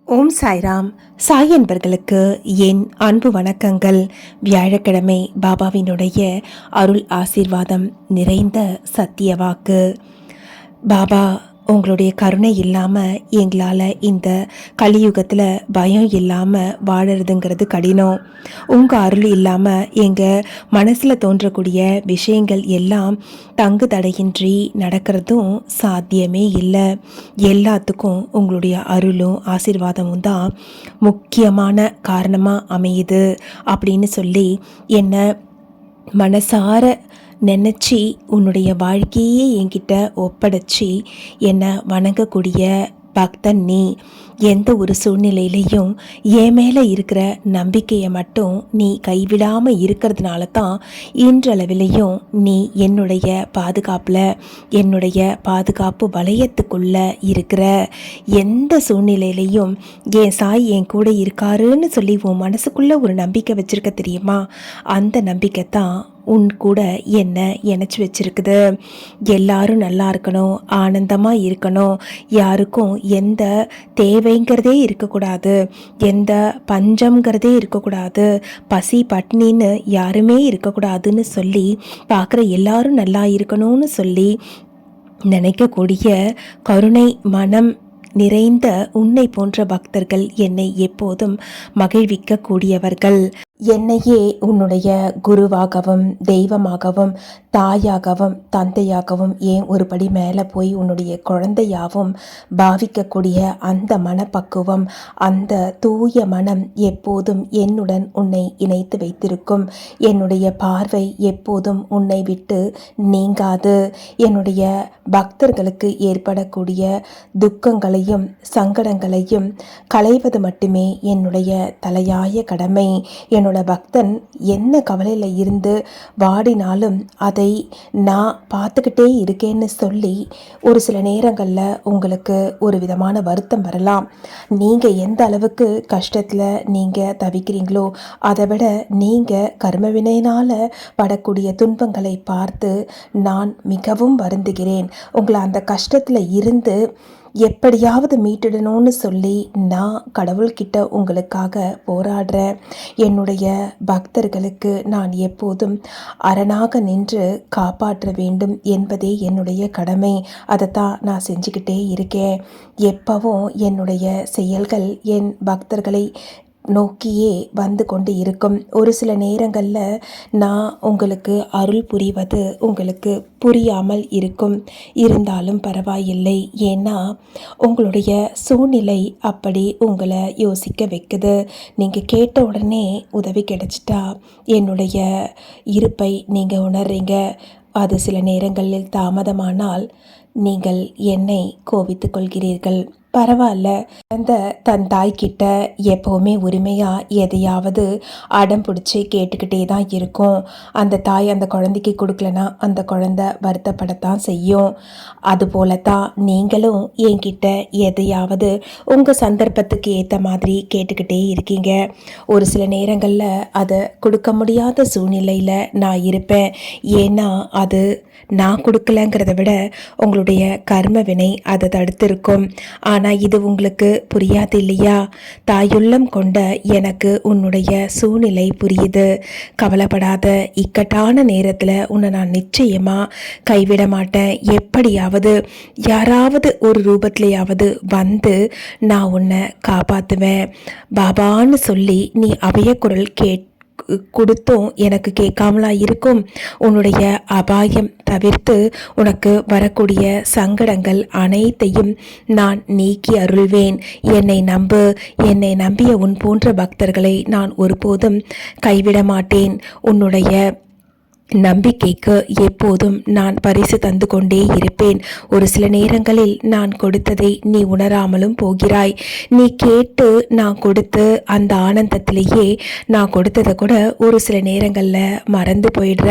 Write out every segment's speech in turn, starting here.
ஓம் சாய்ராம். சாய் என்பர்களுக்கு என் அன்பு வணக்கங்கள். வியாழக்கிழமை பாபாவினுடைய அருள் ஆசீர்வாதம் நிறைந்த சத்திய வாக்கு. பாபா, உங்களுடைய கருணை இல்லாமல் எங்களால் இந்த கலியுகத்தில் பயம் இல்லாமல் வாழறதுங்கிறது கடினம். உங்கள் அருள் இல்லாமல் எங்கள் மனசில் தோன்றக்கூடிய விஷயங்கள் எல்லாம் தங்கு தடையின்றி நடக்கிறதும் சாத்தியமே இல்லை. எல்லாத்துக்கும் உங்களுடைய அருளும் ஆசீர்வாதமும் தான் முக்கியமான காரணமாக அமையுது அப்படின்னு சொல்லி என்னை மனசார நினச்சி உன்னுடைய வாழ்க்கையே என்கிட்ட ஒப்படைச்சி என்னை வணங்கக்கூடிய பக்தன் நீ. எந்த ஒரு சூழ்நிலையிலையும் என் மேலே இருக்கிற நம்பிக்கையை மட்டும் நீ கைவிடாமல் இருக்கிறதுனால தான் இன்றளவிலையும் நீ என்னுடைய பாதுகாப்பில், என்னுடைய பாதுகாப்பு வளையத்துக்குள்ளே இருக்கிற. எந்த சூழ்நிலையிலையும் என் சாய் என் கூட இருக்காருன்னு சொல்லி உன் மனசுக்குள்ளே ஒரு நம்பிக்கை வச்சுருக்க தெரியுமா? அந்த நம்பிக்கை தான் உன் கூட என்ன இணைச்சி வச்சிருக்குது. எல்லாரும் நல்லா இருக்கணும், ஆனந்தமாக இருக்கணும், யாருக்கும் எந்த தேவைங்கிறதே இருக்கக்கூடாது, எந்த பஞ்சம்ங்கிறதே இருக்கக்கூடாது, பசி பட்னின்னு யாருமே இருக்கக்கூடாதுன்னு சொல்லி பார்க்குற எல்லாரும் நல்லா இருக்கணும்னு சொல்லி நினைக்கக்கூடிய கருணை மனம் நிறைந்த உன்னை போன்ற பக்தர்கள் என்னை எப்போதும் மகிழ்விக்க கூடியவர்கள். என்னையே உன்னுடைய குருவாகவும் தெய்வமாகவும் தாயாகவும் தந்தையாகவும் ஏன் ஒரு படி மேலே போய் உன்னுடைய குழந்தையாகவும் பாவிக்கக்கூடிய அந்த மனப்பக்குவம், அந்த தூய மனம் எப்போதும் என்னுடன் உன்னை இணைத்து வைத்திருக்கும். என்னுடைய பார்வை எப்போதும் உன்னை விட்டு நீங்காது. என்னுடைய பக்தர்களுக்கு ஏற்படக்கூடிய துக்கங்களையும் சங்கடங்களையும் களைவது மட்டுமே என்னுடைய தலையாய கடமை. என்னோட பக்தன் என்ன கவலையில் இருந்து வாடினாலும் அதை நான் பார்த்துக்கிட்டே இருக்கேன்னு சொல்லி ஒரு சில நேரங்களில் உங்களுக்கு ஒரு விதமான வருத்தம் வரலாம். நீங்கள் எந்த அளவுக்கு கஷ்டத்தில் நீங்கள் தவிக்கிறீங்களோ அதை விட நீங்கள் கர்மவினையினால் படக்கூடிய துன்பங்களை பார்த்து நான் மிகவும் வருந்துகிறேன். உங்களை அந்த கஷ்டத்தில் இருந்து எப்படியாவது மீட்டிடணும்னு சொல்லி நான் கடவுள்கிட்ட உங்களுக்காக போராடுறேன். என்னுடைய பக்தர்களுக்கு நான் எப்போதும் அரணாக நின்று காப்பாற்ற வேண்டும் என்பதே என்னுடைய கடமை. அதைத்தான் நான் செஞ்சுக்கிட்டே இருக்கேன். எப்பவும் என்னுடைய செயல்கள் என் பக்தர்களை நோக்கியே வந்து கொண்டு இருக்கும். ஒரு சில நேரங்களில் நான் உங்களுக்கு அருள் புரிவது உங்களுக்கு புரியாமல் இருக்கும். இருந்தாலும் பரவாயில்லை. ஏன்னா உங்களுடைய சூழ்நிலை அப்படி உங்களை யோசிக்க வைக்குது. நீங்கள் கேட்ட உடனே உதவி கிடைச்சிட்டா என்னுடைய இருப்பை நீங்கள் உணர்றீங்க. அது சில நேரங்களில் தாமதமானால் நீங்கள் என்னை கோபித்து கொள்கிறீர்கள். பரவாயில்ல. அந்த தன் தாய்கிட்ட எப்போவுமே உரிமையாக எதையாவது அடம் பிடிச்சி கேட்டுக்கிட்டே தான் இருக்கும். அந்த தாய் அந்த குழந்தைக்கு கொடுக்கலனா அந்த குழந்தை வருத்தப்படத்தான் செய்யும். அதுபோல தான் நீங்களும் என்கிட்ட எதையாவது உங்கள் சந்தர்ப்பத்துக்கு ஏற்ற மாதிரி கேட்டுக்கிட்டே இருக்கீங்க. ஒரு சில நேரங்களில் அதை கொடுக்க முடியாத சூழ்நிலையில் நான் இருப்பேன். ஏன்னா அது நான் கொடுக்கலங்கிறத விட உங்களுடைய கர்ம வினை அதை தடுத்திருக்கும். ஆனால் இது உங்களுக்கு புரியாது இல்லையா? தாயுள்ளம் கொண்ட எனக்கு உன்னுடைய சூழ்நிலை புரியுது. கவலைப்படாத. இக்கட்டான நேரத்தில் உன்னை நான் நிச்சயமாக கைவிட மாட்டேன். எப்படியாவது யாராவது ஒரு ரூபத்திலையாவது வந்து நான் உன்னை காப்பாற்றுவேன். பாபான்னு சொல்லி நீ அபயக்குரல் கொடுத்தும் எனக்கு கேட்காமலா இருக்கும். உன்னுடைய அபாயம் தவிர்த்து உனக்கு வரக்கூடிய சங்கடங்கள் அனைத்தையும் நான் நீக்கி அருள்வேன். என்னை நம்பு. என்னை நம்பிய உன் போன்ற பக்தர்களை நான் ஒருபோதும் கைவிட மாட்டேன். உன்னுடைய நம்பிக்கைக்கு எப்போதும் நான் பரிசு தந்து கொண்டே இருப்பேன். ஒரு சில நேரங்களில் நான் கொடுத்ததை நீ உணராமலும் போகிறாய். நீ கேட்டு நான் கொடுத்து அந்த ஆனந்தத்திலேயே நான் கொடுத்ததை கூட ஒரு சில நேரங்களில் மறந்து போயிடுற.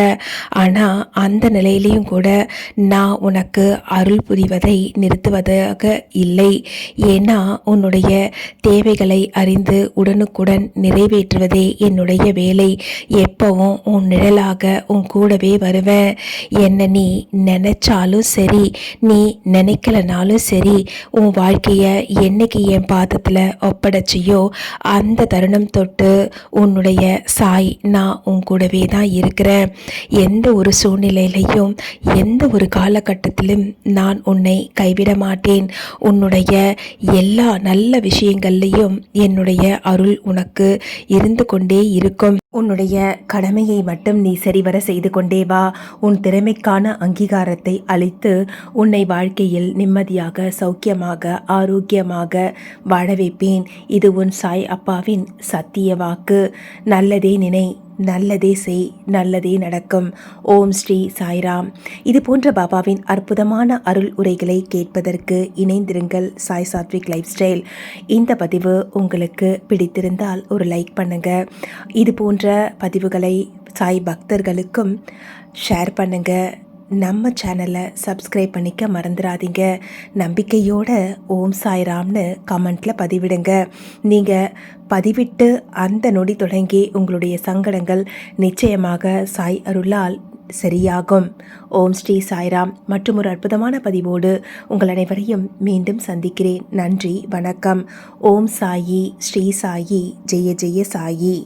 ஆனால் அந்த நிலையிலையும் கூட நான் உனக்கு அருள் புரிவதை நிறுத்துவதாக இல்லை. ஏன்னா உன்னுடைய தேவைகளை அறிந்து உடனுக்குடன் நிறைவேற்றுவதே என்னுடைய வேலை. எப்பவும் உன் நிழலாக உன் உன் கூடவே வருவேன். என்னை நீ நினைச்சாலும் சரி, நீ நினைக்கலனாலும் சரி, உன் வாழ்க்கையை என்னைக்கு என் பாதத்தில் ஒப்படைச்சியோ அந்த தருணம் தொட்டு உன்னுடைய சாய் நான் உன் கூடவே தான் இருக்கிறேன். எந்த ஒரு சூழ்நிலையிலையும் எந்த ஒரு காலகட்டத்திலும் நான் உன்னை கைவிட மாட்டேன். உன்னுடைய எல்லா நல்ல விஷயங்கள்லையும் என்னுடைய அருள் உனக்கு இருந்து கொண்டே இருக்கும். உன்னுடைய கடமையை மட்டும் நீ சரிவர செய்து கொண்டே வா. உன் திறமைக்கான அங்கீகாரத்தை அளித்து உன்னை வாழ்க்கையில் நிம்மதியாக, சௌக்கியமாக, ஆரோக்கியமாக வாழ வைப்பேன். இது உன் சாய் அப்பாவின் சத்திய வாக்கு. நல்லதே நினை, நல்லதே செய், நல்லதே நடக்கும். ஓம் ஸ்ரீ சாய்ராம். இது போன்ற பாபாவின் அற்புதமான அருள் உரைகளை கேட்பதற்கு இணைந்திருங்கள் சாய் சாத்விக் லைஃப் ஸ்டைல். இந்த பதிவு உங்களுக்கு பிடித்திருந்தால் ஒரு லைக் பண்ணுங்க. இது போன்ற பதிவுகளை சாய் பக்தர்களுக்கும் ஷேர் பண்ணுங்க. நம்ம சேனலை சப்ஸ்கிரைப் பண்ணிக்க மறந்துடாதீங்க. நம்பிக்கையோட ஓம் சாய்ராம்னு கமெண்ட்டில் பதிவிடுங்க. நீங்கள் பதிவிட்டு அந்த நொடி தொடங்கி உங்களுடைய சங்கடங்கள் நிச்சயமாக சாய் அருளால் சரியாகும். ஓம் ஸ்ரீ சாய்ராம். மற்றும் ஒரு அற்புதமான பதிவோடு உங்கள் அனைவரையும் மீண்டும் சந்திக்கிறேன். நன்றி, வணக்கம். ஓம் சாயி, ஸ்ரீ சாயி, ஜெய ஜெய சாயி.